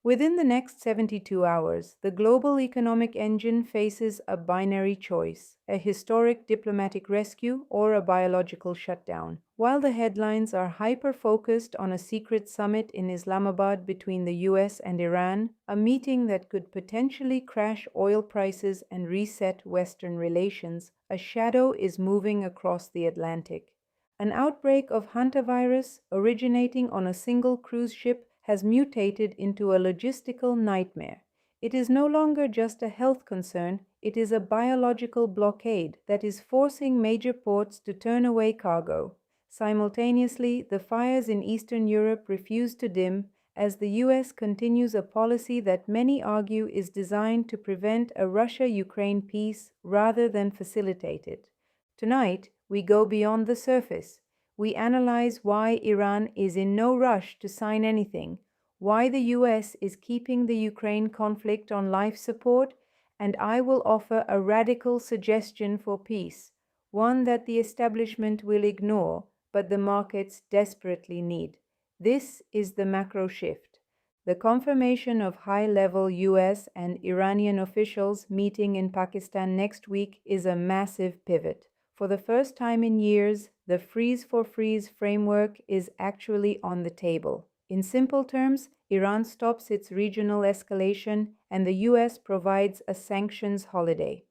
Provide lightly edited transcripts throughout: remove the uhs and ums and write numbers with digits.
Within the next 72 hours, the global economic engine faces a binary choice: a historic diplomatic rescue or a biological shutdown. While the headlines are hyper-focused on a secret summit in Islamabad between the US and Iran, a meeting that could potentially crash oil prices and reset Western relations, a shadow is moving across the Atlantic. An outbreak of Hantavirus, originating on a single cruise ship, has mutated into a logistical nightmare. It is no longer just a health concern, it is a biological blockade that is forcing major ports to turn away cargo. Simultaneously, the fires in Eastern Europe refuse to dim as the US continues a policy that many argue is designed to prevent a Russia-Ukraine peace rather than facilitate it. Tonight, we go beyond the surface. We analyze why Iran is in no rush to sign anything, why the US is keeping the Ukraine conflict on life support, and I will offer a radical suggestion for peace, one that the establishment will ignore, but the markets desperately need. This is the macro shift. The confirmation of high-level US and Iranian officials meeting in Pakistan next week is a massive pivot. For the first time in years, the freeze for freeze framework is actually on the table. In simple terms, Iran stops its regional escalation and the US provides a sanctions holiday.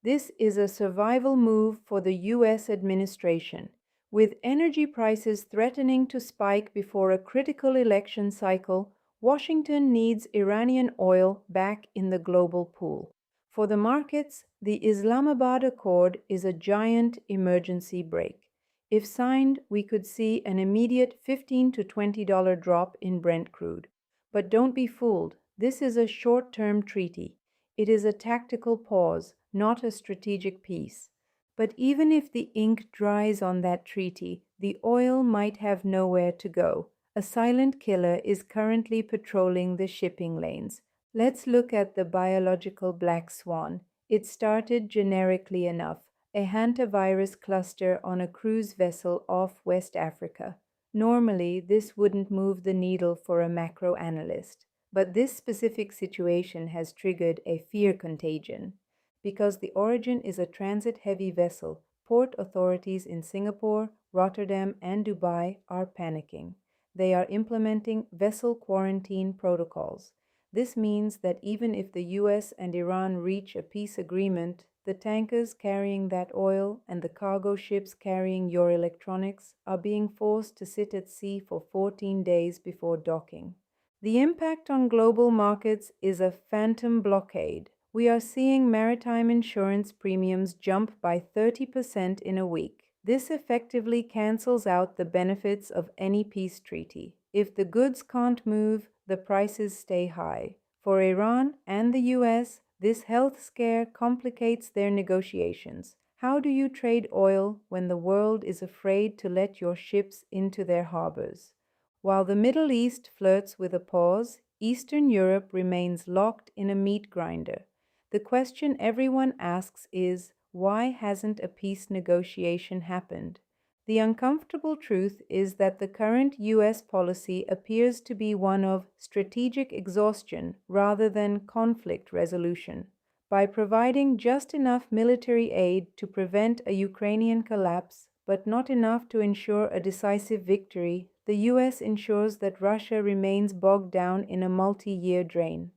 This is a survival move for the US administration. With energy prices threatening to spike before a critical election cycle, Washington needs Iranian oil back in the global pool. For the markets, the Islamabad Accord is a giant emergency brake. If signed, we could see an immediate $15 to $20 drop in Brent crude. But don't be fooled, this is a short-term treaty. It is a tactical pause, not a strategic peace. But even if the ink dries on that treaty, the oil might have nowhere to go. A silent killer is currently patrolling the shipping lanes. Let's look at the biological black swan. It started generically enough, a hantavirus cluster on a cruise vessel off West Africa. Normally, this wouldn't move the needle for a macro analyst, but this specific situation has triggered a fear contagion. Because the origin is a transit-heavy vessel, port authorities in Singapore, Rotterdam, and Dubai are panicking. They are implementing vessel quarantine protocols. This means that even if the US and Iran reach a peace agreement, the tankers carrying that oil and the cargo ships carrying your electronics are being forced to sit at sea for 14 days before docking. The impact on global markets is a phantom blockade. We are seeing maritime insurance premiums jump by 30% in a week. This effectively cancels out the benefits of any peace treaty. If the goods can't move, the prices stay high. For Iran and the US, this health scare complicates their negotiations. How do you trade oil when the world is afraid to let your ships into their harbors? While the Middle East flirts with a pause, Eastern Europe remains locked in a meat grinder. The question everyone asks is, why hasn't a peace negotiation happened? The uncomfortable truth is that the current US policy appears to be one of strategic exhaustion rather than conflict resolution. By providing just enough military aid to prevent a Ukrainian collapse, but not enough to ensure a decisive victory, the US ensures that Russia remains bogged down in a multi-year drain.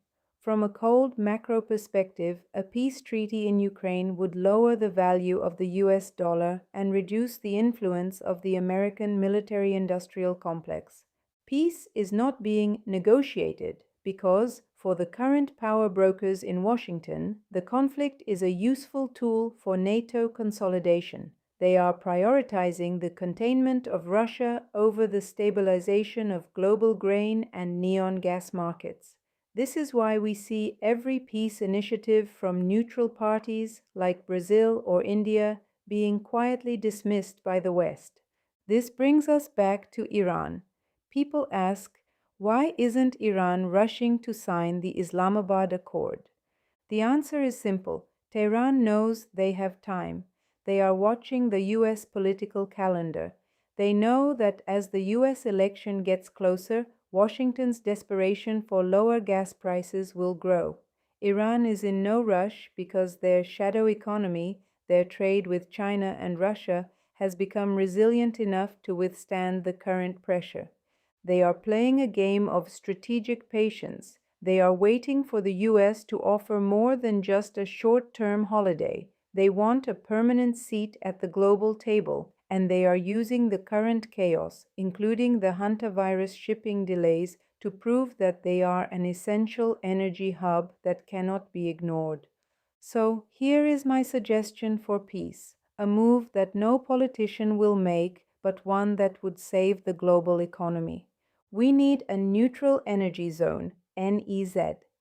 From a cold macro perspective, a peace treaty in Ukraine would lower the value of the US dollar and reduce the influence of the American military-industrial complex. Peace is not being negotiated because, for the current power brokers in Washington, the conflict is a useful tool for NATO consolidation. They are prioritizing the containment of Russia over the stabilization of global grain and neon gas markets. This is why we see every peace initiative from neutral parties like Brazil or India being quietly dismissed by the West. This brings us back to Iran. People ask, why isn't Iran rushing to sign the Islamabad Accord? The answer is simple. Tehran knows they have time. They are watching the US political calendar. They know that as the US election gets closer, Washington's desperation for lower gas prices will grow. Iran is in no rush because their shadow economy, their trade with China and Russia, has become resilient enough to withstand the current pressure. They are playing a game of strategic patience. They are waiting for the US to offer more than just a short-term holiday. They want a permanent seat at the global table, and they are using the current chaos, including the Hantavirus shipping delays, to prove that they are an essential energy hub that cannot be ignored. So, here is my suggestion for peace, a move that no politician will make, but one that would save the global economy. We need a neutral energy zone, NEZ.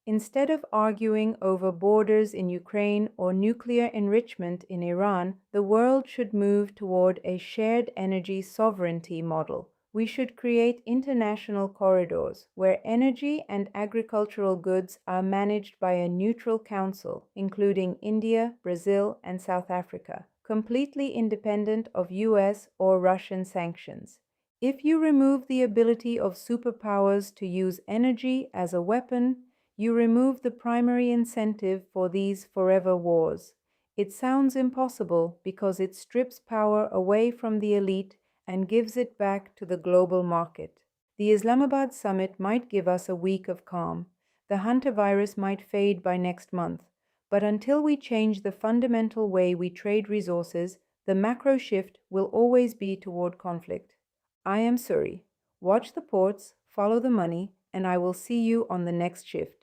Instead of arguing over borders in Ukraine or nuclear enrichment in Iran, the world should move toward a shared energy sovereignty model. We should create international corridors where energy and agricultural goods are managed by a neutral council, including India, Brazil, and South Africa, completely independent of US or Russian sanctions. If you remove the ability of superpowers to use energy as a weapon, you remove the primary incentive for these forever wars. It sounds impossible because it strips power away from the elite and gives it back to the global market. The Islamabad summit might give us a week of calm. The hantavirus might fade by next month. But until we change the fundamental way we trade resources, the macro shift will always be toward conflict. I am Suri. Watch the ports, follow the money, and I will see you on the next shift.